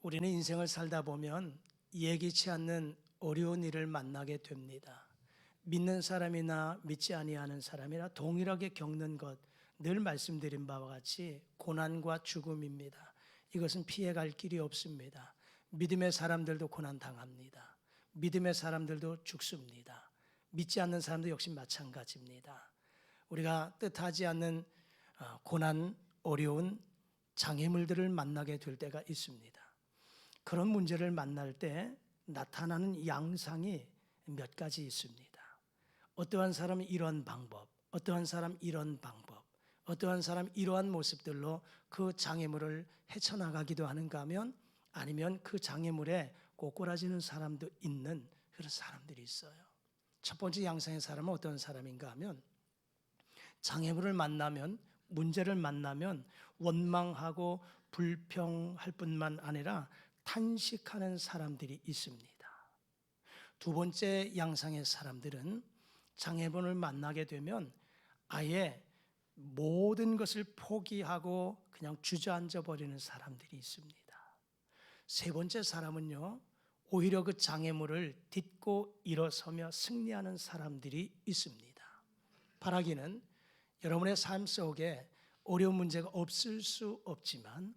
우리는 인생을 살다 보면 예기치 않는 어려운 일을 만나게 됩니다. 믿는 사람이나 믿지 아니하는 사람이나 동일하게 겪는 것, 늘 말씀드린 바와 같이 고난과 죽음입니다. 이것은 피해갈 길이 없습니다. 믿음의 사람들도 고난 당합니다. 믿음의 사람들도 죽습니다. 믿지 않는 사람도 역시 마찬가지입니다. 우리가 뜻하지 않는 고난, 어려운 장애물들을 만나게 될 때가 있습니다. 그런 문제를 만날 때 나타나는 양상이 몇 가지 있습니다. 어떠한 사람은 이러한 방법, 어떠한 사람 이런 방법, 어떠한 사람 이러한 모습들로 그 장애물을 헤쳐나가기도 하는가 하면, 아니면 그 장애물에 꼬꾸라지는 사람도 있는 그런 사람들이 있어요. 첫 번째 양상의 사람은 어떤 사람인가 하면, 장애물을 만나면, 문제를 만나면 원망하고 불평할 뿐만 아니라 탄식하는 사람들이 있습니다. 두 번째 양상의 사람들은 장애물을 만나게 되면 아예 모든 것을 포기하고 그냥 주저앉아 버리는 사람들이 있습니다. 세 번째 사람은요, 오히려 그 장애물을 딛고 일어서며 승리하는 사람들이 있습니다. 바라기는 여러분의 삶 속에 어려운 문제가 없을 수 없지만,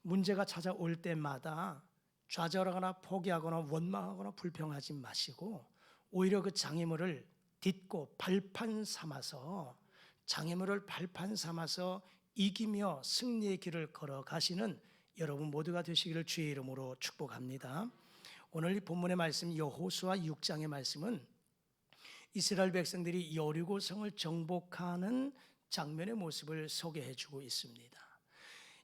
문제가 찾아올 때마다 좌절하거나 포기하거나 원망하거나 불평하지 마시고, 오히려 그 장애물을 딛고 발판 삼아서, 장애물을 발판 삼아서 이기며 승리의 길을 걸어가시는 여러분 모두가 되시기를 주의 이름으로 축복합니다. 오늘 이 본문의 말씀, 여호수아 6장의 말씀은 이스라엘 백성들이 여리고 성을 정복하는 장면의 모습을 소개해 주고 있습니다.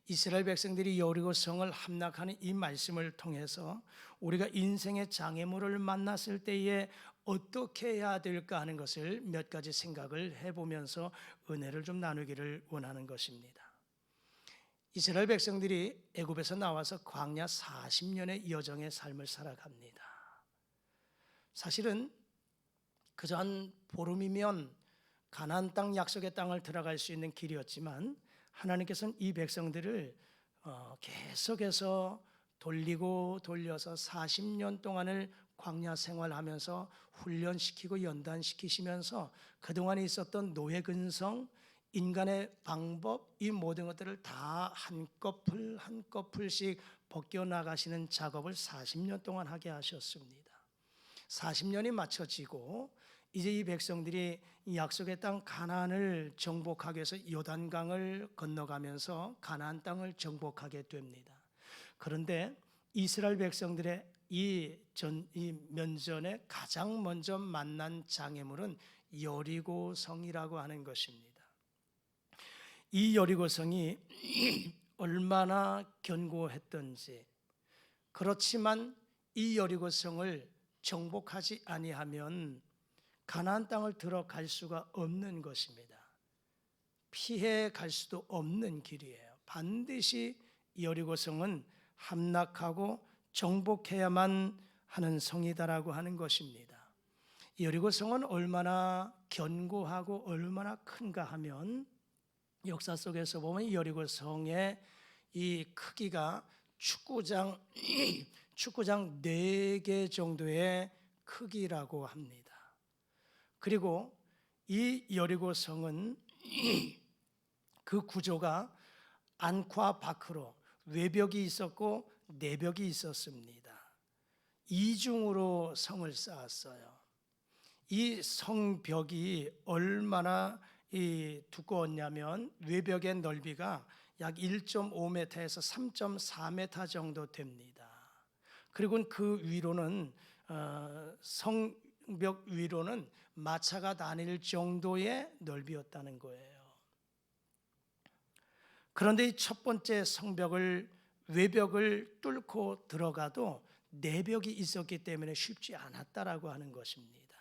이스라엘 백성들이 여리고 성을 함락하는 이 말씀을 통해서 우리가 인생의 장애물을 만났을 때에 어떻게 해야 될까 하는 것을 몇 가지 생각을 해보면서 은혜를 좀 나누기를 원하는 것입니다. 이스라엘 백성들이 애굽에서 나와서 광야 40년의 여정의 삶을 살아갑니다. 사실은 그저 한 보름이면 가나안 땅, 약속의 땅을 들어갈 수 있는 길이었지만, 하나님께서는 이 백성들을 계속해서 돌리고 돌려서 40년 동안을 광야 생활하면서 훈련시키고 연단시키시면서 그동안에 있었던 노예 근성, 인간의 방법, 이 모든 것들을 다 한꺼풀 한꺼풀씩 벗겨나가시는 작업을 40년 동안 하게 하셨습니다. 40년이 맞춰지고 이제 이 백성들이 약속의 땅 가나안을 정복하기 위해서 요단강을 건너가면서 가나안 땅을 정복하게 됩니다. 그런데 이스라엘 백성들의 이 면전에 가장 먼저 만난 장애물은 여리고성이라고 하는 것입니다. 이 여리고성이 얼마나 견고했던지, 그렇지만 이 여리고성을 정복하지 아니하면 가나안 땅을 들어갈 수가 없는 것입니다. 피해 갈 수도 없는 길이에요. 반드시 여리고성은 함락하고 정복해야만 하는 성이다라고 하는 것입니다. 여리고성은 얼마나 견고하고 얼마나 큰가 하면, 역사 속에서 보면 여리고성의 이 크기가 축구장 4개 정도의 크기라고 합니다. 그리고 이 여리고성은 그 구조가 안과 밖으로 외벽이 있었고 내벽이 있었습니다. 이중으로 성을 쌓았어요. 이 성벽이 얼마나 두꺼웠냐면, 외벽의 넓이가 약 1.5m에서 3.4m 정도 됩니다. 그리고 그 위로는 성벽 위로는 마차가 다닐 정도의 넓이였다는 거예요. 그런데 이 첫 번째 성벽을, 외벽을 뚫고 들어가도 내벽이 있었기 때문에 쉽지 않았다라고 하는 것입니다.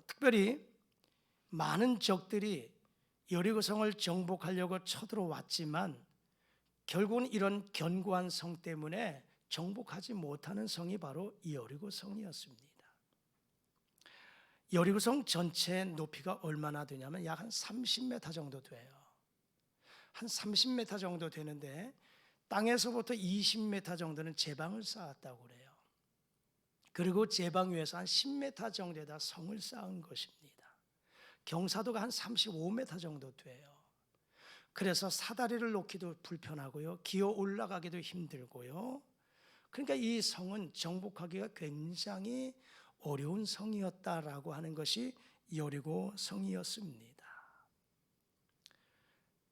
특별히 많은 적들이 여리고성을 정복하려고 쳐들어왔지만 결국은 이런 견고한 성 때문에 정복하지 못하는 성이 바로 여리고성이었습니다. 여리고성 전체 높이가 얼마나 되냐면 약 한 30m 정도 돼요. 한 30m 정도 되는데, 땅에서부터 20m 정도는 제방을 쌓았다고 그래요. 그리고 제방 위에서 한 10m 정도에다 성을 쌓은 것입니다. 경사도가 한 35m 정도 돼요. 그래서 사다리를 놓기도 불편하고요, 기어 올라가기도 힘들고요. 그러니까 이 성은 정복하기가 굉장히 어려운 성이었다라고 하는 것이 여리고 성이었습니다.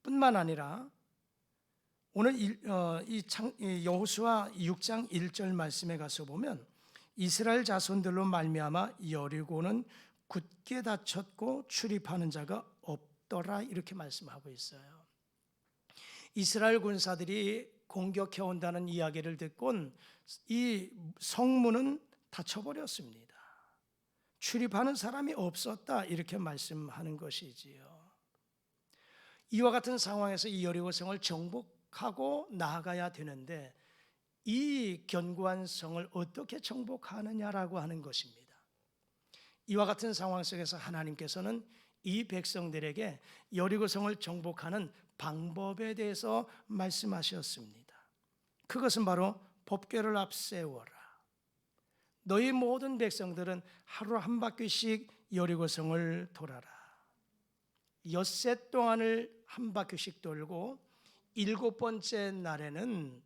뿐만 아니라 오늘 여호수아 6장 1절 말씀에 가서 보면 이스라엘 자손들로 말미암아 여리고는 굳게 닫혔고 출입하는 자가 없더라, 이렇게 말씀하고 있어요. 이스라엘 군사들이 공격해 온다는 이야기를 듣곤 이 성문은 닫혀버렸습니다. 출입하는 사람이 없었다, 이렇게 말씀하는 것이지요. 이와 같은 상황에서 이 여리고성을 정복하고 나아가야 되는데 이 견고한 성을 어떻게 정복하느냐라고 하는 것입니다. 이와 같은 상황 속에서 하나님께서는 이 백성들에게 여리고성을 정복하는 방법에 대해서 말씀하셨습니다. 그것은 바로 법궤를 앞세워라. 너희 모든 백성들은 하루 한 바퀴씩 여리고성을 돌아라. 엿새 동안을 한 바퀴씩 돌고 7번째 날에는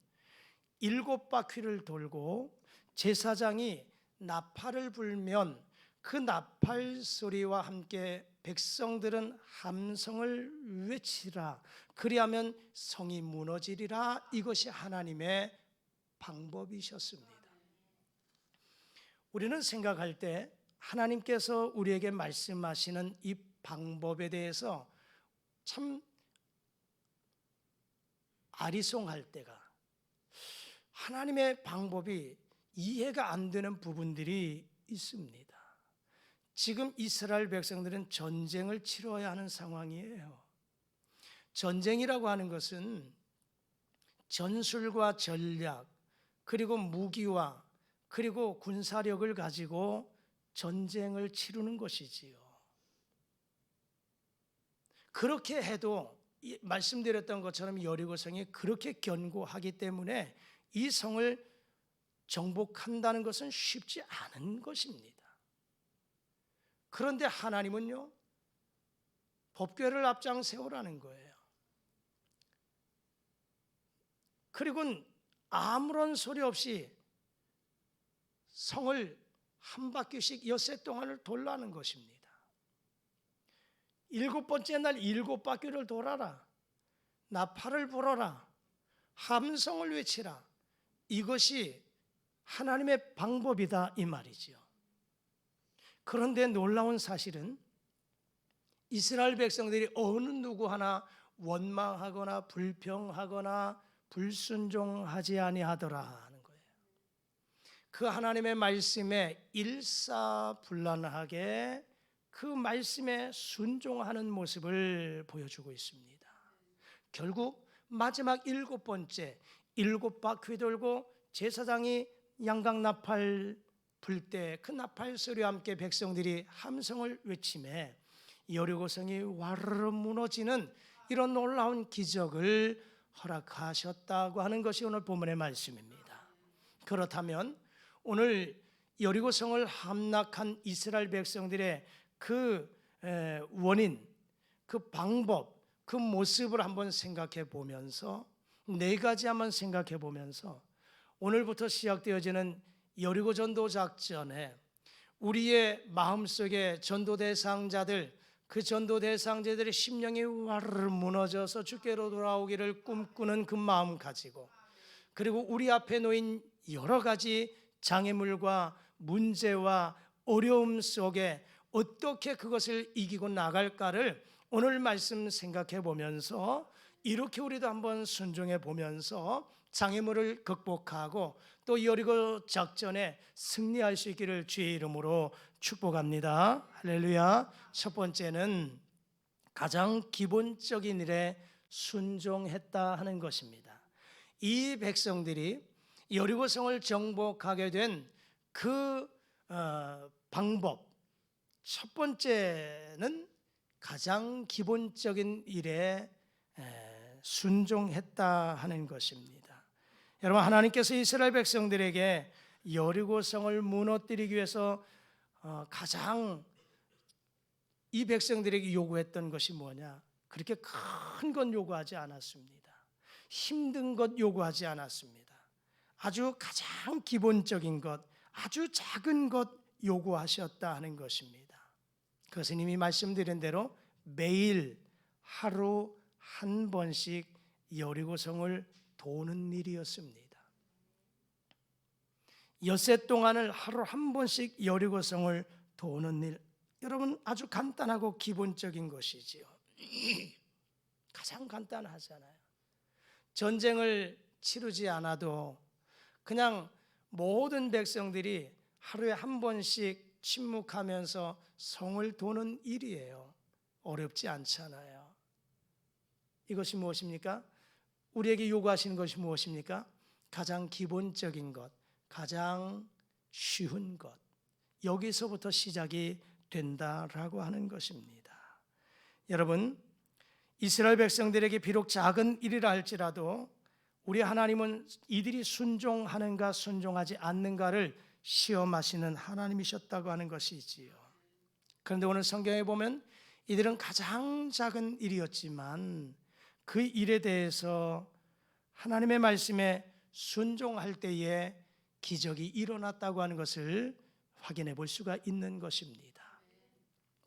7바퀴를 돌고 제사장이 나팔을 불면 그 나팔 소리와 함께 백성들은 함성을 외치라. 그리하면 성이 무너지리라. 이것이 하나님의 방법이셨습니다. 우리는 생각할 때 하나님께서 우리에게 말씀하시는 이 방법에 대해서 참 아리송할 때가, 하나님의 방법이 이해가 안 되는 부분들이 있습니다. 지금 이스라엘 백성들은 전쟁을 치러야 하는 상황이에요. 전쟁이라고 하는 것은 전술과 전략, 그리고 무기와 그리고 군사력을 가지고 전쟁을 치르는 것이지요. 그렇게 해도 말씀드렸던 것처럼 여리고성이 그렇게 견고하기 때문에 이 성을 정복한다는 것은 쉽지 않은 것입니다. 그런데 하나님은요, 법궤를 앞장 세우라는 거예요. 그리고 아무런 소리 없이 성을 한 바퀴씩 엿새 동안을 돌라는 것입니다. 7번째 날 7바퀴를 돌아라. 나팔을 불어라. 함성을 외치라. 이것이 하나님의 방법이다, 이 말이지요. 그런데 놀라운 사실은 이스라엘 백성들이 어느 누구 하나 원망하거나 불평하거나 불순종하지 아니하더라 하는 거예요. 그 하나님의 말씀에 일사불란하게 그 말씀에 순종하는 모습을 보여주고 있습니다. 결국 마지막 7번째 7바퀴 돌고 제사장이 양각나팔 불 때 그 나팔 소리와 함께 백성들이 함성을 외치매 여리고성이 와르르 무너지는 이런 놀라운 기적을 허락하셨다고 하는 것이 오늘 본문의 말씀입니다. 그렇다면 오늘 여리고성을 함락한 이스라엘 백성들의 그 원인, 그 방법, 그 모습을 한번 생각해 보면서 4가지 한번 생각해 보면서 오늘부터 시작되어지는 여리고 전도 작전에 우리의 마음속에 전도 대상자들, 그 전도 대상자들의 심령이 와르르 무너져서 주께로 돌아오기를 꿈꾸는 그 마음 가지고, 그리고 우리 앞에 놓인 여러 가지 장애물과 문제와 어려움 속에 어떻게 그것을 이기고 나갈까를 오늘 말씀 생각해 보면서 이렇게 우리도 한번 순종해 보면서 장애물을 극복하고 또 여리고 작전에 승리할 수 있기를 주의 이름으로 축복합니다. 할렐루야. 첫 번째는 가장 기본적인 일에 순종했다 하는 것입니다. 이 백성들이 여리고성을 정복하게 된 그 방법, 첫 번째는 가장 기본적인 일에 순종했다 하는 것입니다. 여러분, 하나님께서 이스라엘 백성들에게 여리고성을 무너뜨리기 위해서 가장 이 백성들에게 요구했던 것이 뭐냐? 그렇게 큰 건 요구하지 않았습니다. 힘든 것 요구하지 않았습니다. 아주 가장 기본적인 것, 아주 작은 것 요구하셨다 하는 것입니다. 그것은 이미 말씀드린 대로 매일 하루 한 번씩 여리고성을 도는 일이었습니다. 엿새 동안을 하루 한 번씩 여리고성을 도는 일, 여러분, 아주 간단하고 기본적인 것이지요. 가장 간단하잖아요. 전쟁을 치르지 않아도 그냥 모든 백성들이 하루에 한 번씩 침묵하면서 성을 도는 일이에요. 어렵지 않잖아요. 이것이 무엇입니까? 우리에게 요구하시는 것이 무엇입니까? 가장 기본적인 것, 가장 쉬운 것, 여기서부터 시작이 된다라고 하는 것입니다. 여러분, 이스라엘 백성들에게 비록 작은 일이라 할지라도 우리 하나님은 이들이 순종하는가 순종하지 않는가를 시험하시는 하나님이셨다고 하는 것이지요. 그런데 오늘 성경에 보면 이들은 가장 작은 일이었지만 그 일에 대해서 하나님의 말씀에 순종할 때에 기적이 일어났다고 하는 것을 확인해 볼 수가 있는 것입니다.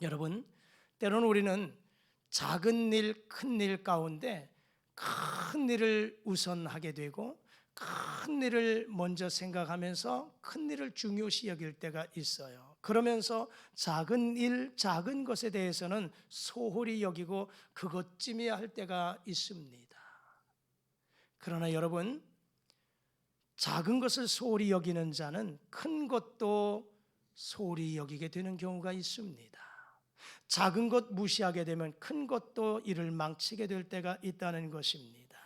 여러분, 때로는 우리는 작은 일, 큰 일 가운데 큰 일을 우선하게 되고 큰 일을 먼저 생각하면서 큰 일을 중요시 여길 때가 있어요. 그러면서 작은 일, 작은 것에 대해서는 소홀히 여기고 그것쯤이야 할 때가 있습니다. 그러나 여러분, 작은 것을 소홀히 여기는 자는 큰 것도 소홀히 여기게 되는 경우가 있습니다. 작은 것 무시하게 되면 큰 것도 일을 망치게 될 때가 있다는 것입니다.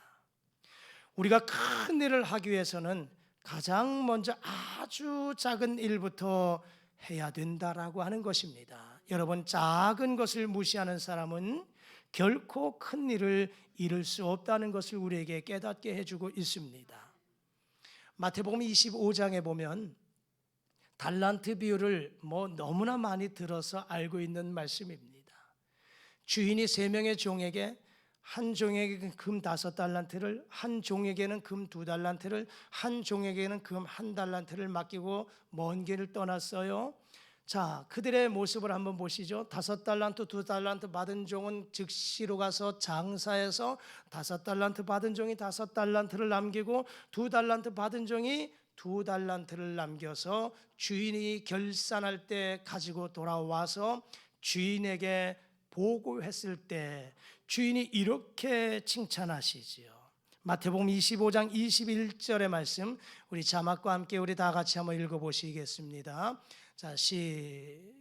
우리가 큰 일을 하기 위해서는 가장 먼저 아주 작은 일부터 해야 된다라고 하는 것입니다. 여러분, 작은 것을 무시하는 사람은 결코 큰 일을 이룰 수 없다는 것을 우리에게 깨닫게 해주고 있습니다. 마태복음 25장에 보면 달란트 비유를 너무나 많이 들어서 알고 있는 말씀입니다. 주인이 3명의 종에게, 한 종에게는 금 5달란트를, 한 종에게는 금 2달란트를, 한 종에게는 금 1달란트를 맡기고 먼 길을 떠났어요. 자, 그들의 모습을 한번 보시죠. 5달란트, 2달란트 받은 종은 즉시로 가서 장사해서 5달란트 받은 종이 5달란트를 남기고 2달란트 받은 종이 2달란트를 남겨서 주인이 결산할 때 가지고 돌아와서 주인에게 보고했을 때 주인이 이렇게 칭찬하시지요. 마태복음 25장 21절의 말씀, 우리 자막과 함께 우리 다 같이 한번 읽어보시겠습니다. 자, 시작.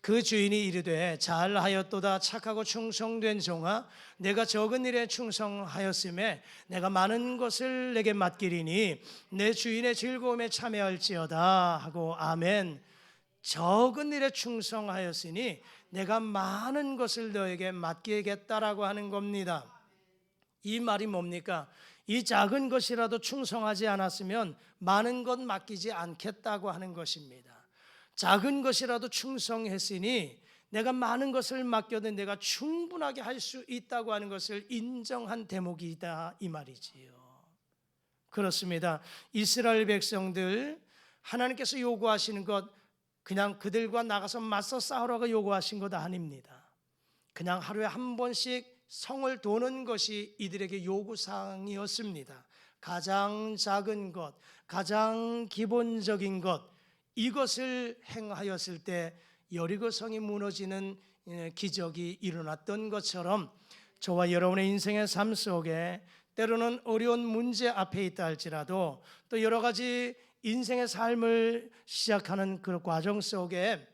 그 주인이 이르되 잘하였도다 착하고 충성된 종아, 내가 적은 일에 충성하였음에 내가 많은 것을 내게 맡기리니 내 주인의 즐거움에 참여할지어다 하고, 아멘. 적은 일에 충성하였으니 내가 많은 것을 너에게 맡기겠다라고 하는 겁니다. 이 말이 뭡니까? 이 작은 것이라도 충성하지 않았으면 많은 것 맡기지 않겠다고 하는 것입니다. 작은 것이라도 충성했으니 내가 많은 것을 맡겨도 내가 충분하게 할 수 있다고 하는 것을 인정한 대목이다, 이 말이지요. 그렇습니다. 이스라엘 백성들, 하나님께서 요구하시는 것, 그냥 그들과 나가서 맞서 싸우라고 요구하신 것 아닙니다. 그냥 하루에 한 번씩 성을 도는 것이 이들에게 요구사항이었습니다. 가장 작은 것, 가장 기본적인 것, 이것을 행하였을 때 여리고성이 무너지는 기적이 일어났던 것처럼 저와 여러분의 인생의 삶 속에 때로는 어려운 문제 앞에 있다 할지라도 또 여러 가지 인생의 삶을 시작하는 그 과정 속에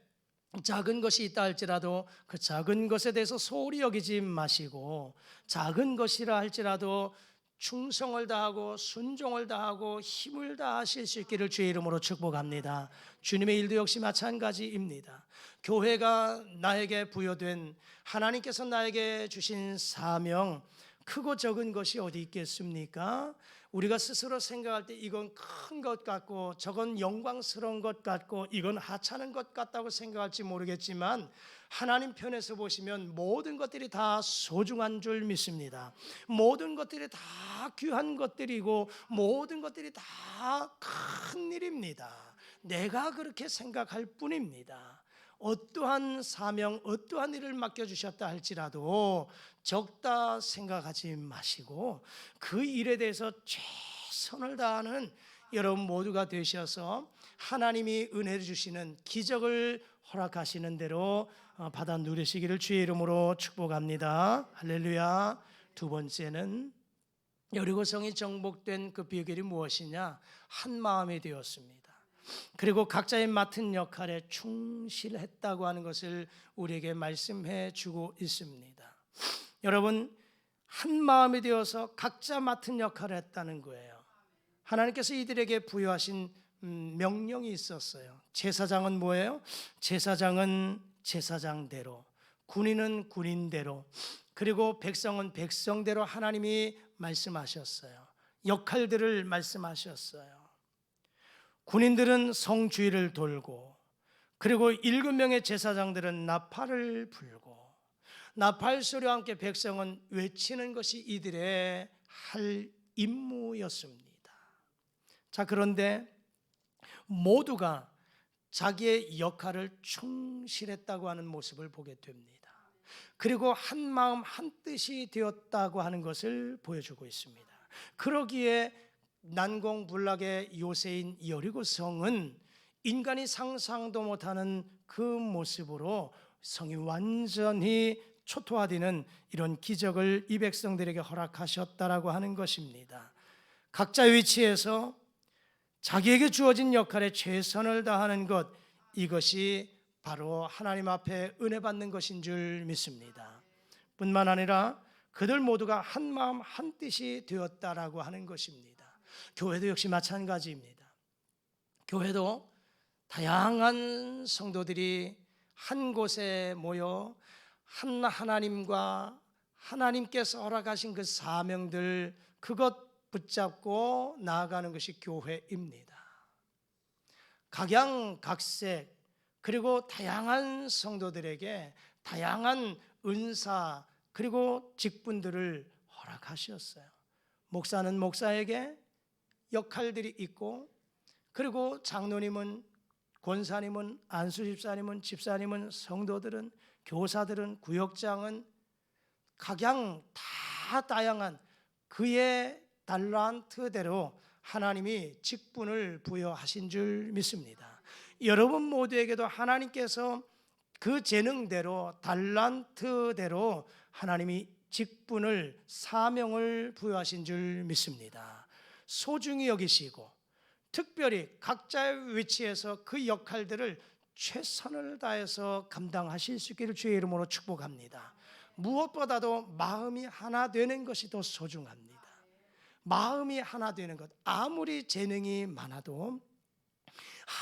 작은 것이 있다 할지라도 그 작은 것에 대해서 소홀히 여기지 마시고, 작은 것이라 할지라도 충성을 다하고 순종을 다하고 힘을 다하실 수 있기를 주의 이름으로 축복합니다. 주님의 일도 역시 마찬가지입니다. 교회가 나에게 부여된, 하나님께서 나에게 주신 사명, 크고 적은 것이 어디 있겠습니까? 우리가 스스로 생각할 때 이건 큰 것 같고 저건 영광스러운 것 같고 이건 하찮은 것 같다고 생각할지 모르겠지만 하나님 편에서 보시면 모든 것들이 다 소중한 줄 믿습니다. 모든 것들이 다 귀한 것들이고 모든 것들이 다 큰 일입니다. 내가 그렇게 생각할 뿐입니다. 어떠한 사명, 어떠한 일을 맡겨주셨다 할지라도 적다 생각하지 마시고 그 일에 대해서 최선을 다하는 여러분 모두가 되셔서 하나님이 은혜를 주시는 기적을 허락하시는 대로 받아 누리시기를 주의 이름으로 축복합니다. 할렐루야. 두 번째는 여리고성이 정복된 그 비결이 무엇이냐? 한 마음이 되었습니다. 그리고 각자의 맡은 역할에 충실했다고 하는 것을 우리에게 말씀해 주고 있습니다. 여러분, 한 마음이 되어서 각자 맡은 역할을 했다는 거예요. 하나님께서 이들에게 부여하신 명령이 있었어요. 제사장은 뭐예요? 제사장은 제사장대로, 군인은 군인대로, 그리고 백성은 백성대로 하나님이 말씀하셨어요. 역할들을 말씀하셨어요. 군인들은 성 주위를 돌고, 그리고 7명의 제사장들은 나팔을 불고, 나팔 소리와 함께 백성은 외치는 것이 이들의 할 임무였습니다. 자, 그런데 모두가 자기의 역할을 충실했다고 하는 모습을 보게 됩니다. 그리고 한 마음 한 뜻이 되었다고 하는 것을 보여주고 있습니다. 그러기에 난공불락의 요새인 여리고성은 인간이 상상도 못하는 그 모습으로 성이 완전히 초토화되는 이런 기적을 이 백성들에게 허락하셨다라고 하는 것입니다. 각자 위치에서 자기에게 주어진 역할에 최선을 다하는 것, 이것이 바로 하나님 앞에 은혜 받는 것인 줄 믿습니다. 뿐만 아니라 그들 모두가 한 마음 한 뜻이 되었다라고 하는 것입니다. 교회도 역시 마찬가지입니다. 교회도 다양한 성도들이 한 곳에 모여 하나님과 하나님께서 허락하신 그 사명들, 그것 붙잡고 나아가는 것이 교회입니다. 각양각색, 그리고 다양한 성도들에게 다양한 은사, 그리고 직분들을 허락하셨어요. 목사는 목사에게 역할들이 있고, 그리고 장로님은, 권사님은, 안수집사님은, 집사님은, 성도들은, 교사들은, 구역장은 각양 다 다양한 그의 달란트대로 하나님이 직분을 부여하신 줄 믿습니다. 여러분 모두에게도 하나님께서 그 재능대로, 달란트대로 하나님이 직분을, 사명을 부여하신 줄 믿습니다. 소중히 여기시고 특별히 각자의 위치에서 그 역할들을 최선을 다해서 감당하실 수 있기를 주의 이름으로 축복합니다. 무엇보다도 마음이 하나 되는 것이 더 소중합니다. 마음이 하나 되는 것, 아무리 재능이 많아도,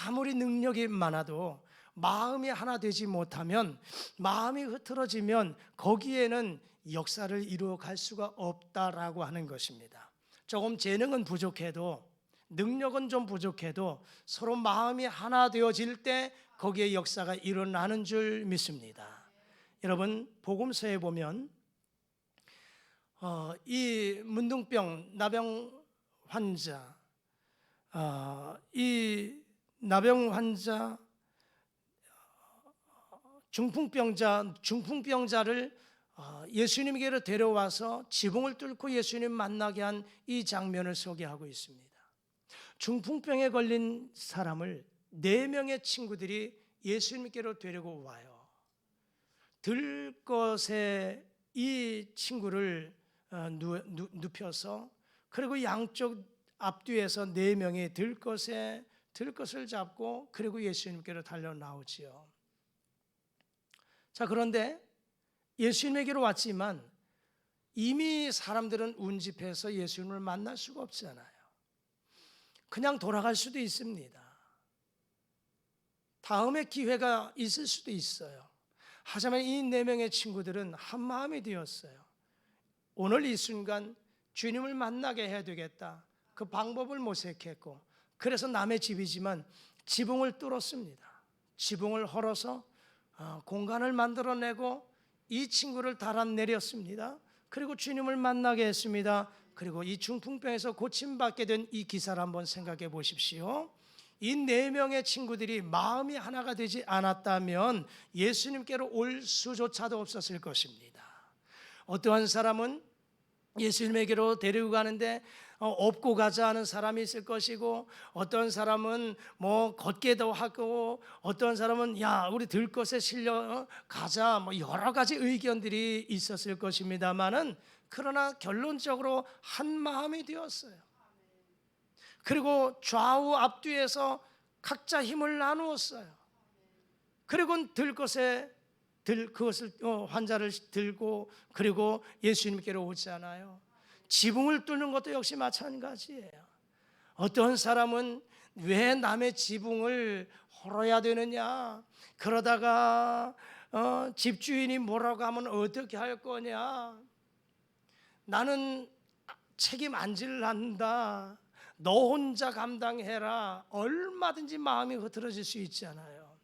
아무리 능력이 많아도 마음이 하나 되지 못하면, 마음이 흐트러지면 거기에는 역사를 이루어갈 수가 없다라고 하는 것입니다. 조금 재능은 부족해도, 능력은 좀 부족해도 서로 마음이 하나 되어질 때 거기에 역사가 일어나는 줄 믿습니다. 여러분, 복음서에 보면 이 문둥병 나병 환자, 이 나병 환자, 중풍병자를 예수님께로 데려와서 지붕을 뚫고 예수님 만나게 한 이 장면을 소개하고 있습니다. 중풍병에 걸린 사람을 4명의 친구들이 예수님께로 데리고 와요. 들것에 이 친구를 눕혀서, 그리고 양쪽 앞뒤에서 4명이 들것을 잡고, 그리고 예수님께로 달려 나오지요. 자, 그런데 예수님에게로 왔지만 이미 사람들은 운집해서 예수님을 만날 수가 없잖아요. 그냥 돌아갈 수도 있습니다. 다음에 기회가 있을 수도 있어요. 하지만 이 4명의 친구들은 한 마음이 되었어요. 오늘 이 순간 주님을 만나게 해야 되겠다. 그 방법을 모색했고, 그래서 남의 집이지만 지붕을 뚫었습니다. 지붕을 헐어서 공간을 만들어내고 이 친구를 달아내렸습니다. 그리고 주님을 만나게 했습니다. 그리고 이 중풍병에서 고침받게 된 이 기사를 한번 생각해 보십시오. 이 4명의 친구들이 마음이 하나가 되지 않았다면 예수님께로 올 수조차도 없었을 것입니다. 어떠한 사람은 예수님에게로 데리고 가는데 업고 가자 하는 사람이 있을 것이고, 어떤 사람은 뭐 걷게도 하고, 어떤 사람은 야 우리 들것에 실려 가자, 뭐 여러 가지 의견들이 있었을 것입니다만은, 그러나 결론적으로 한 마음이 되었어요. 그리고 좌우 앞뒤에서 각자 힘을 나누었어요. 그리고 들것에 그것을 환자를 들고 그리고 예수님께로 오잖아요. 지붕을 뚫는 것도 역시 마찬가지예요. 어떤 사람은 왜 남의 지붕을 헐어야 되느냐, 그러다가 집주인이 뭐라고 하면 어떻게 할 거냐, 나는 책임 안 질란다, 너 혼자 감당해라, 얼마든지 마음이 흐트러질 수 있잖아요.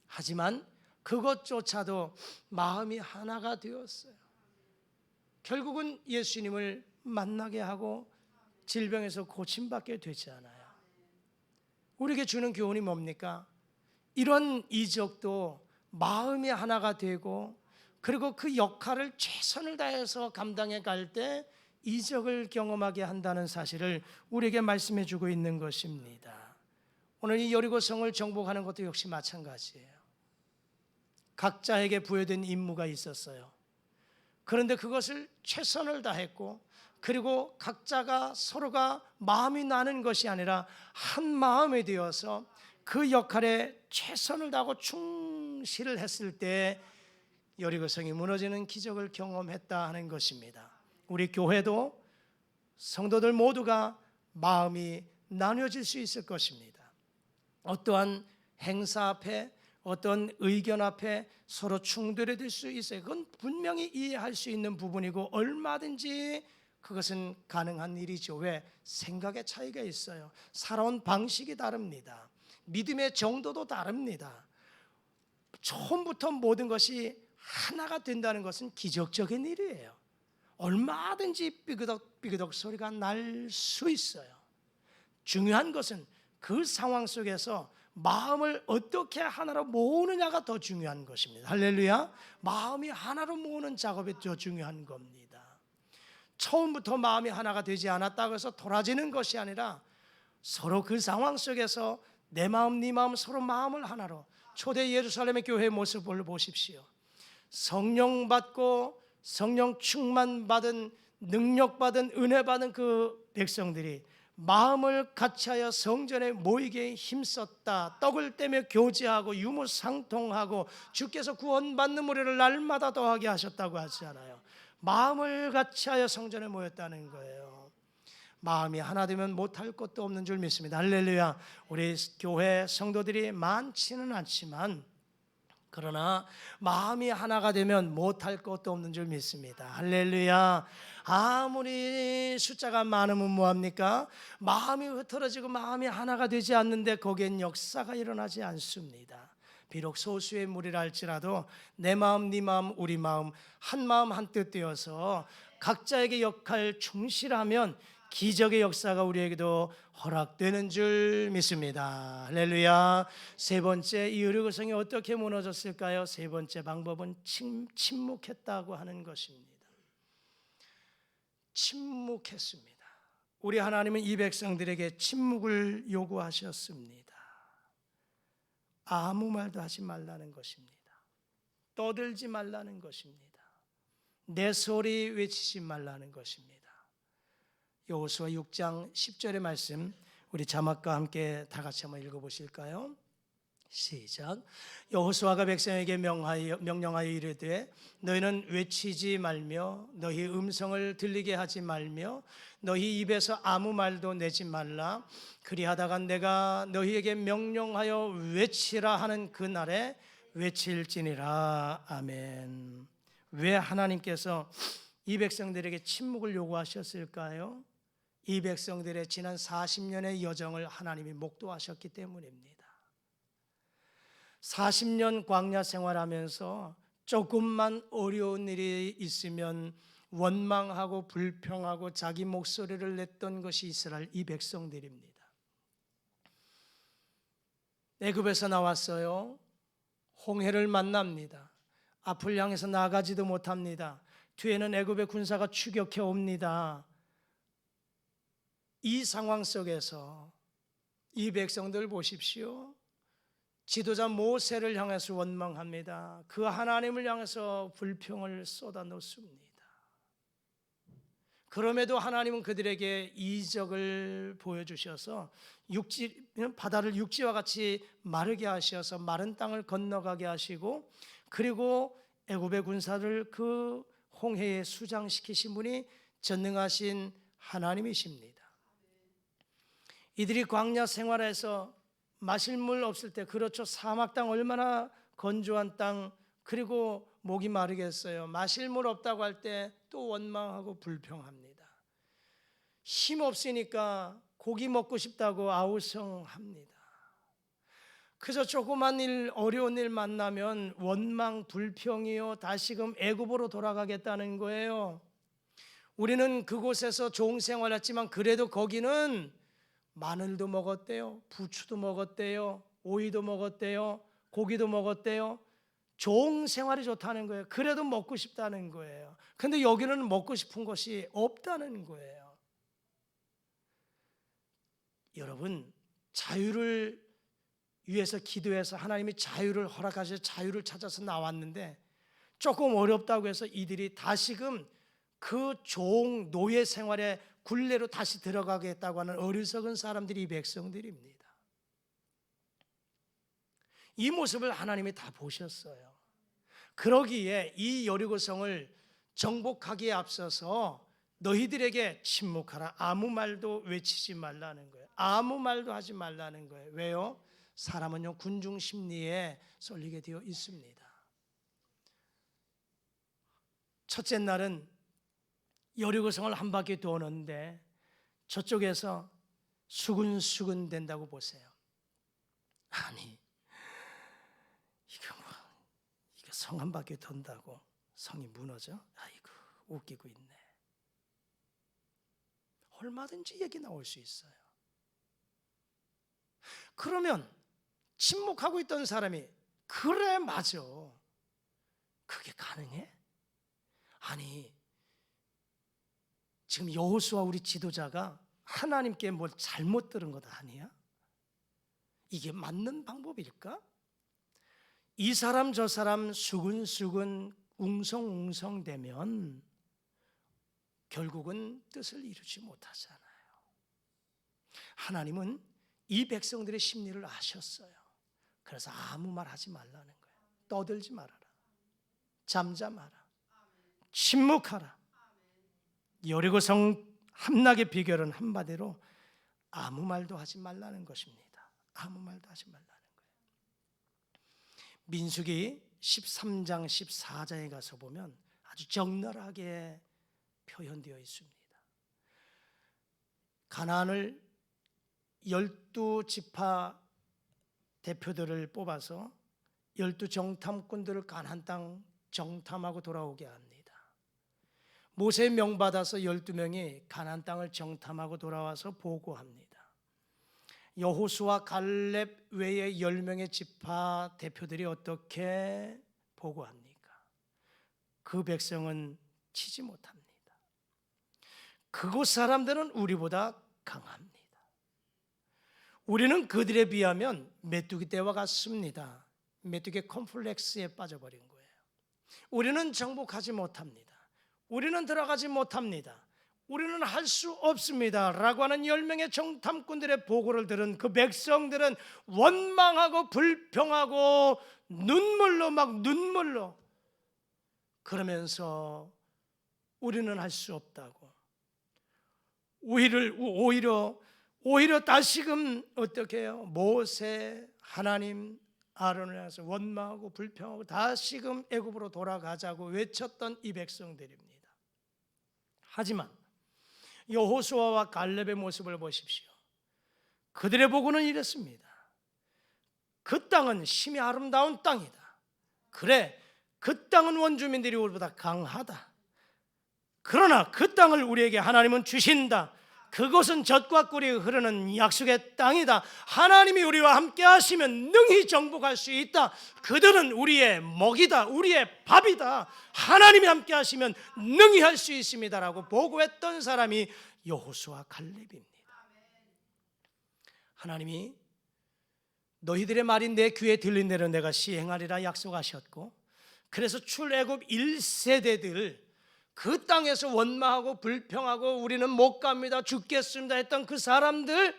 하지만 그것조차도 마음이 하나가 되었어요. 결국은 예수님을 만나게 하고 질병에서 고침받게 되잖아요. 우리에게 주는 교훈이 뭡니까? 이런 이적도 마음이 하나가 되고, 그리고 그 역할을 최선을 다해서 감당해 갈 때 이적을 경험하게 한다는 사실을 우리에게 말씀해 주고 있는 것입니다. 오늘 이 여리고성을 정복하는 것도 역시 마찬가지예요. 각자에게 부여된 임무가 있었어요. 그런데 그것을 최선을 다했고, 그리고 각자가 서로가 마음이 나는 것이 아니라 한 마음이 되어서 그 역할에 최선을 다하고 충실을 했을 때 여리고성이 무너지는 기적을 경험했다 하는 것입니다. 우리 교회도 성도들 모두가 마음이 나뉘어질 수 있을 것입니다. 어떠한 행사 앞에, 어떤 의견 앞에 서로 충돌이 될 수 있어요. 그건 분명히 이해할 수 있는 부분이고 얼마든지 그것은 가능한 일이죠. 왜? 생각의 차이가 있어요. 살아온 방식이 다릅니다. 믿음의 정도도 다릅니다. 처음부터 모든 것이 하나가 된다는 것은 기적적인 일이에요. 얼마든지 삐그덕 소리가 날 수 있어요. 중요한 것은 그 상황 속에서 마음을 어떻게 하나로 모으느냐가 더 중요한 것입니다. 할렐루야. 마음이 하나로 모으는 작업이 더 중요한 겁니다. 처음부터 마음이 하나가 되지 않았다고 해서 돌아지는 것이 아니라 서로 그 상황 속에서 내 마음 네 마음 서로 마음을 하나로. 초대 예루살렘의 교회의 모습을 보십시오. 성령 받고 성령 충만 받은, 능력 받은, 은혜 받은 그 백성들이 마음을 같이하여 성전에 모이게 힘썼다. 떡을 떼며 교제하고 유무상통하고 주께서 구원받는 무리를 날마다 더하게 하셨다고 하잖아요. 마음을 같이하여 성전에 모였다는 거예요. 마음이 하나 되면 못할 것도 없는 줄 믿습니다. 할렐루야. 우리 교회 성도들이 많지는 않지만 그러나 마음이 하나가 되면 못할 것도 없는 줄 믿습니다. 할렐루야. 아무리 숫자가 많으면 뭐합니까? 마음이 흐트러지고 마음이 하나가 되지 않는데 거기엔 역사가 일어나지 않습니다. 비록 소수의 무리라 할지라도 내 마음 네 마음 우리 마음 한 마음 한 뜻 되어서 각자에게 역할 충실하면 기적의 역사가 우리에게도 허락되는 줄 믿습니다. 할렐루야. 세 번째, 이 여리고성이 어떻게 무너졌을까요? 세 번째 방법은 침묵했다고 하는 것입니다. 침묵했습니다. 우리 하나님은 이 백성들에게 침묵을 요구하셨습니다. 아무 말도 하지 말라는 것입니다. 떠들지 말라는 것입니다. 내 소리 외치지 말라는 것입니다. 여호수아 6장 10절의 말씀 우리 자막과 함께 다 같이 한번 읽어보실까요? 시작. 여호수아가 백성에게 명령하여 이르되 너희는 외치지 말며 너희 음성을 들리게 하지 말며 너희 입에서 아무 말도 내지 말라. 그리하다가 내가 너희에게 명령하여 외치라 하는 그날에 외칠지니라. 아멘. 왜 하나님께서 이 백성들에게 침묵을 요구하셨을까요? 이 백성들의 지난 40년의 여정을 하나님이 목도하셨기 때문입니다. 40년 광야 생활하면서 조금만 어려운 일이 있으면 원망하고 불평하고 자기 목소리를 냈던 것이 이스라엘 이 백성들입니다. 애굽에서 나왔어요. 홍해를 만납니다. 앞을 향해서 나가지도 못합니다. 뒤에는 애굽의 군사가 추격해 옵니다. 이 상황 속에서 이 백성들 보십시오. 지도자 모세를 향해서 원망합니다. 그 하나님을 향해서 불평을 쏟아놓습니다. 그럼에도 하나님은 그들에게 이적을 보여주셔서 바다를 육지와 같이 마르게 하셔서 마른 땅을 건너가게 하시고, 그리고 애굽의 군사를 그 홍해에 수장시키신 분이 전능하신 하나님이십니다. 이들이 광야 생활에서 마실 물 없을 때, 그렇죠, 사막 땅 얼마나 건조한 땅, 그리고 목이 마르겠어요. 마실 물 없다고 할 때 또 원망하고 불평합니다. 힘 없으니까 고기 먹고 싶다고 아우성합니다. 그저 조그만 일, 어려운 일 만나면 원망, 불평이요, 다시금 애굽으로 돌아가겠다는 거예요. 우리는 그곳에서 좋은 생활했지만 그래도 거기는 마늘도 먹었대요, 부추도 먹었대요, 오이도 먹었대요, 고기도 먹었대요. 좋은 생활이 좋다는 거예요. 그래도 먹고 싶다는 거예요. 근데 여기는 먹고 싶은 것이 없다는 거예요. 여러분, 자유를 위해서 기도해서 하나님이 자유를 허락하셔서 자유를 찾아서 나왔는데, 조금 어렵다고 해서 이들이 다시금 그 종 노예 생활의 굴레로 다시 들어가겠다고 하는 어리석은 사람들이 이 백성들입니다. 이 모습을 하나님이 다 보셨어요. 그러기에 이 여리고성을 정복하기에 앞서서 너희들에게 침묵하라, 아무 말도 외치지 말라는 거예요. 아무 말도 하지 말라는 거예요. 왜요? 사람은요, 군중 심리에 쏠리게 되어 있습니다. 첫째 날은 여리고성을 한 바퀴 도는데 저쪽에서 수근수근 된다고 보세요. 아니, 이거 성 한 바퀴 돈다고 성이 무너져? 아이고, 웃기고 있네. 얼마든지 얘기 나올 수 있어요. 그러면 침묵하고 있던 사람이 그래, 맞아, 그게 가능해? 아니, 지금 여호수아 우리 지도자가 하나님께 뭘 잘못 들은 것 아니야? 이게 맞는 방법일까? 이 사람 저 사람 수근수근 웅성웅성 되면 결국은 뜻을 이루지 못하잖아요. 하나님은 이 백성들의 심리를 아셨어요. 그래서 아무 말 하지 말라는 거예요. 떠들지 말아라, 잠잠하라, 침묵하라. 여리고성 함락의 비결은 한마디로 아무 말도 하지 말라는 것입니다. 아무 말도 하지 말라는 거예요. 민수기 13장 14장에 가서 보면 아주 적나라하게 표현되어 있습니다. 가나안을 12지파 대표들을 뽑아서 12정탐꾼들을 가나안 땅 정탐하고 돌아오게 합니다. 모세 명받아서 12명이 가나안 땅을 정탐하고 돌아와서 보고합니다. 여호수아 갈렙 외에 10명의 지파 대표들이 어떻게 보고합니까? 그 백성은 치지 못합니다. 그곳 사람들은 우리보다 강합니다. 우리는 그들에 비하면 메뚜기 떼와 같습니다. 메뚜기 컴플렉스에 빠져버린 거예요. 우리는 정복하지 못합니다. 우리는 들어가지 못합니다. 우리는 할 수 없습니다 라고 하는 10명의 정탐꾼들의 보고를 들은 그 백성들은 원망하고 불평하고 눈물로 그러면서 우리는 할 수 없다고, 오히려 다시금 어떻게 해요? 모세, 하나님, 아론을 향해서 원망하고 불평하고 다시금 애굽으로 돌아가자고 외쳤던 이 백성들입니다. 하지만 여호수아와 갈렙의 모습을 보십시오. 그들의 보고는 이랬습니다. 그 땅은 심히 아름다운 땅이다. 그래, 그 땅은 원주민들이 우리보다 강하다. 그러나 그 땅을 우리에게 하나님은 주신다. 그것은 젖과 꿀이 흐르는 약속의 땅이다. 하나님이 우리와 함께 하시면 능히 정복할 수 있다. 그들은 우리의 먹이다. 우리의 밥이다. 하나님이 함께 하시면 능히 할 수 있습니다라고 보고했던 사람이 여호수아 갈렙입니다. 하나님이 너희들의 말이 내 귀에 들린 대로 내가 시행하리라 약속하셨고, 그래서 출애굽 1세대들 그 땅에서 원망하고 불평하고 우리는 못 갑니다, 죽겠습니다 했던 그 사람들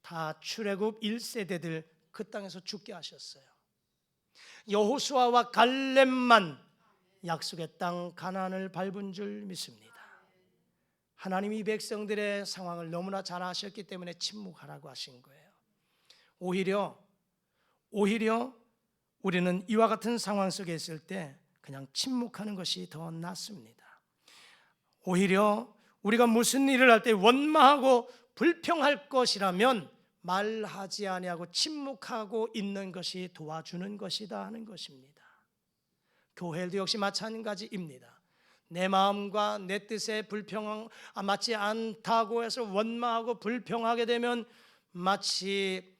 다 출애굽 1세대들 그 땅에서 죽게 하셨어요. 여호수아와 갈렙만 약속의 땅 가나안을 밟은 줄 믿습니다. 하나님이 백성들의 상황을 너무나 잘 아셨기 때문에 침묵하라고 하신 거예요. 오히려 우리는 이와 같은 상황 속에 있을 때 그냥 침묵하는 것이 더 낫습니다. 오히려 우리가 무슨 일을 할 때 원망하고 불평할 것이라면 말하지 아니하고 침묵하고 있는 것이 도와주는 것이다 하는 것입니다. 교회도 역시 마찬가지입니다. 내 마음과 내 뜻에 맞지 않다고 해서 원망하고 불평하게 되면 마치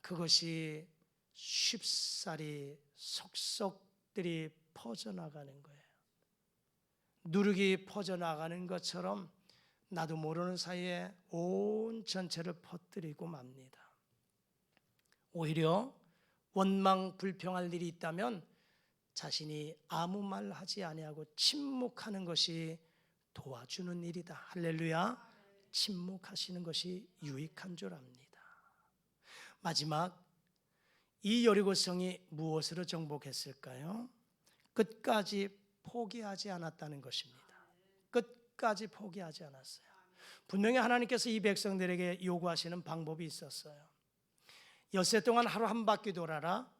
그것이 쉽사리 속속들이 퍼져나가는 거예요. 누룩이 퍼져나가는 것처럼 나도 모르는 사이에 온 전체를 퍼뜨리고 맙니다. 오히려 원망 불평할 일이 있다면 자신이 아무 말 하지 아니하고 침묵하는 것이 도와주는 일이다. 할렐루야. 침묵하시는 것이 유익한 줄 압니다. 마지막, 이 여리고성이 무엇으로 정복했을까요? 끝까지 포기하지 않았다는 것입니다. 끝까지 포기하지 않았어요. 분명히 하나님께서 이 백성들에게 요구하시는 방법이 있었어요. 엿새 동안 하루 한 바퀴 돌아라.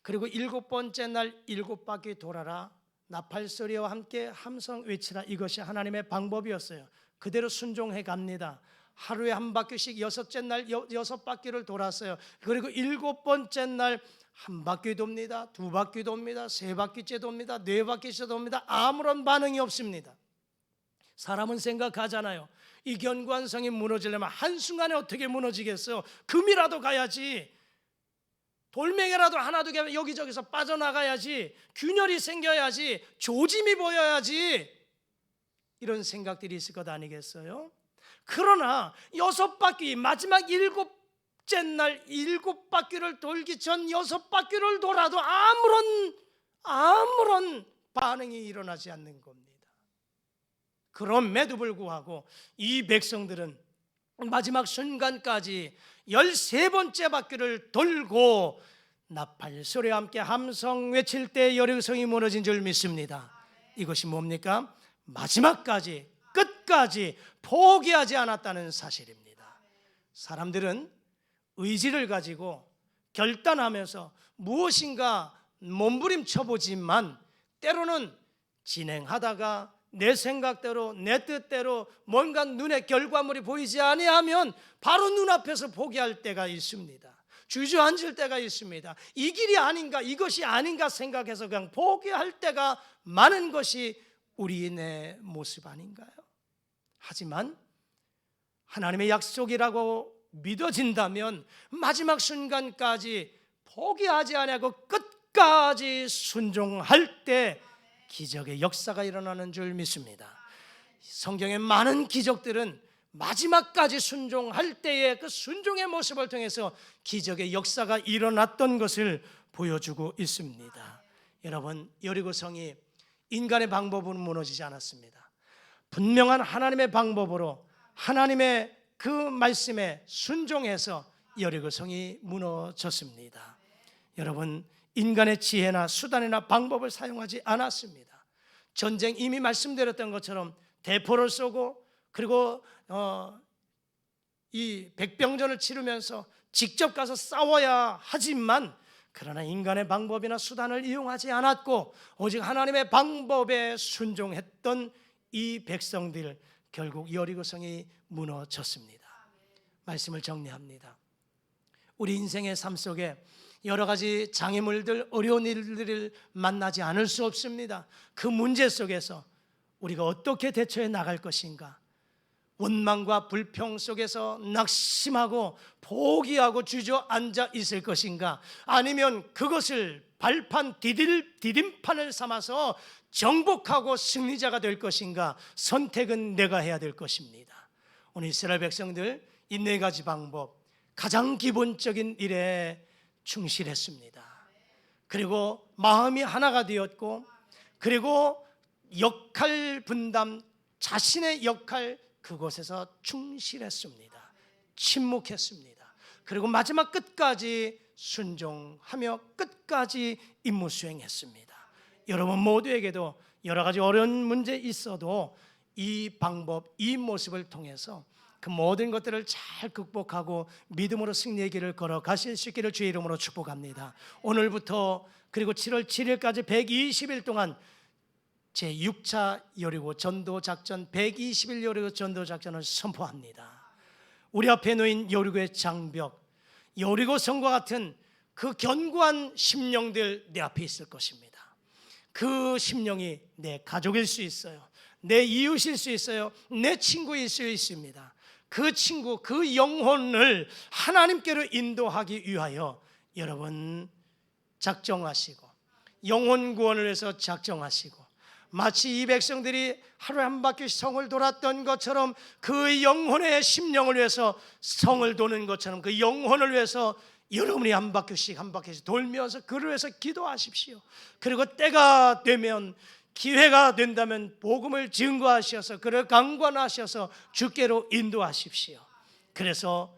그리고 7번째 날 7바퀴 돌아라. 나팔소리와 함께 함성 외치라. 이것이 하나님의 방법이었어요. 그대로 순종해 갑니다. 하루에 한 바퀴씩 6째 날 6바퀴를 돌았어요. 그리고 7번째 날 한 바퀴 돕니다. 2바퀴 돕니다. 3바퀴째 돕니다. 4바퀴째 돕니다. 아무런 반응이 없습니다. 사람은 생각하잖아요. 이 견고한 성이 무너지려면 한순간에 어떻게 무너지겠어요? 금이라도 가야지, 돌멩이라도 하나 두 개 여기저기서 빠져나가야지, 균열이 생겨야지, 조짐이 보여야지, 이런 생각들이 있을 것 아니겠어요? 그러나 6바퀴, 마지막 7째 날 7바퀴를 돌기 전 6바퀴를 돌아도 아무런 반응이 일어나지 않는 겁니다. 그럼에도 불구하고 이 백성들은 마지막 순간까지 13번째 바퀴를 돌고 나팔 소리와 함께 함성 외칠 때 여리고성이 무너진 줄 믿습니다. 이것이 뭡니까? 마지막까지, 끝까지 포기하지 않았다는 사실입니다. 사람들은 의지를 가지고 결단하면서 무엇인가 몸부림쳐보지만 때로는 진행하다가 내 생각대로 내 뜻대로 뭔가 눈에 결과물이 보이지 아니하면 바로 눈앞에서 포기할 때가 있습니다. 주저앉을 때가 있습니다. 이 길이 아닌가, 이것이 아닌가 생각해서 그냥 포기할 때가 많은 것이 우리의 모습 아닌가요? 하지만 하나님의 약속이라고 믿어진다면 마지막 순간까지 포기하지 아니하고 끝까지 순종할 때 기적의 역사가 일어나는 줄 믿습니다. 성경의 많은 기적들은 마지막까지 순종할 때의 그 순종의 모습을 통해서 기적의 역사가 일어났던 것을 보여주고 있습니다. 여러분, 여리고성이 인간의 방법으로 무너지지 않았습니다. 분명한 하나님의 방법으로 하나님의 그 말씀에 순종해서 여리고성이 무너졌습니다. 여러분, 인간의 지혜나 수단이나 방법을 사용하지 않았습니다. 전쟁, 이미 말씀드렸던 것처럼 대포를 쏘고 그리고 이 백병전을 치르면서 직접 가서 싸워야 하지만 그러나 인간의 방법이나 수단을 이용하지 않았고 오직 하나님의 방법에 순종했던 이 백성들, 결국 여리고성이 무너졌습니다. 말씀을 정리합니다. 우리 인생의 삶 속에 여러 가지 장애물들, 어려운 일들을 만나지 않을 수 없습니다. 그 문제 속에서 우리가 어떻게 대처해 나갈 것인가? 원망과 불평 속에서 낙심하고 포기하고 주저앉아 있을 것인가? 아니면 그것을 발판, 디딤판을 삼아서 정복하고 승리자가 될 것인가? 선택은 내가 해야 될 것입니다. 오늘 이스라엘 백성들 이 네 가지 방법, 가장 기본적인 일에 충실했습니다. 그리고 마음이 하나가 되었고, 그리고 역할 분담, 자신의 역할, 그곳에서 충실했습니다. 침묵했습니다. 그리고 마지막 끝까지 순종하며 끝까지 임무 수행했습니다. 여러분 모두에게도 여러 가지 어려운 문제 있어도 이 방법, 이 모습을 통해서 그 모든 것들을 잘 극복하고 믿음으로 승리의 길을 걸어 가실 수 있기를 주의 이름으로 축복합니다. 오늘부터 그리고 7월 7일까지 120일 동안 제6차 여리고 전도작전, 120일 여리고 전도작전을 선포합니다. 우리 앞에 놓인 여리고의 장벽, 여리고 성과 같은 그 견고한 심령들 내 앞에 있을 것입니다. 그 심령이 내 가족일 수 있어요. 내 이웃일 수 있어요. 내 친구일 수 있습니다. 그 친구, 그 영혼을 하나님께로 인도하기 위하여 여러분 작정하시고, 영혼 구원을 위해서 작정하시고, 마치 이 백성들이 하루에 한 바퀴씩 성을 돌았던 것처럼 그 영혼의 심령을 위해서 성을 도는 것처럼 그 영혼을 위해서 여러분이 한 바퀴씩 돌면서 그를 위해서 기도하십시오. 그리고 때가 되면, 기회가 된다면 복음을 증거하셔서 그를 강권하셔서 주께로 인도하십시오. 그래서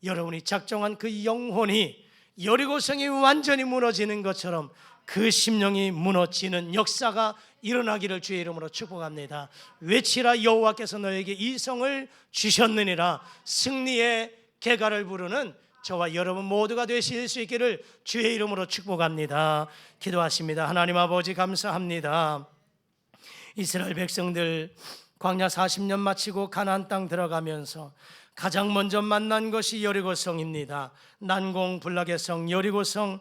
여러분이 작정한 그 영혼이 여리고성이 완전히 무너지는 것처럼 그 심령이 무너지는 역사가 일어나기를 주의 이름으로 축복합니다. 외치라, 여호와께서 너에게 이 성을 주셨느니라. 승리의 개가를 부르는 저와 여러분 모두가 되실 수 있기를 주의 이름으로 축복합니다. 기도하십니다. 하나님 아버지 감사합니다. 이스라엘 백성들 광야 40년 마치고 가나안 땅 들어가면서 가장 먼저 만난 것이 여리고성입니다. 난공불락의 성 여리고성,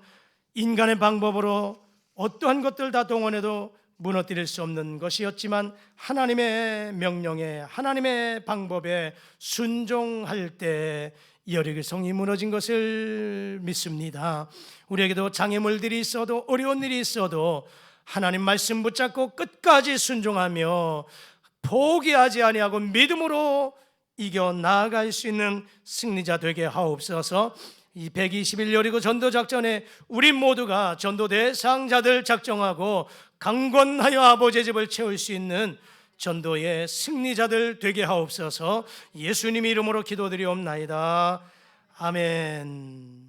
인간의 방법으로 어떠한 것들 다 동원해도 무너뜨릴 수 없는 것이었지만 하나님의 명령에, 하나님의 방법에 순종할 때 여리고성이 무너진 것을 믿습니다. 우리에게도 장애물들이 있어도, 어려운 일이 있어도 하나님 말씀 붙잡고 끝까지 순종하며 포기하지 아니하고 믿음으로 이겨 나아갈 수 있는 승리자 되게 하옵소서. 이 120일 여리고 전도작전에 우리 모두가 전도 대상자들 작정하고 강건하여 아버지의 집을 채울 수 있는 전도의 승리자들 되게 하옵소서. 예수님 이름으로 기도드리옵나이다. 아멘.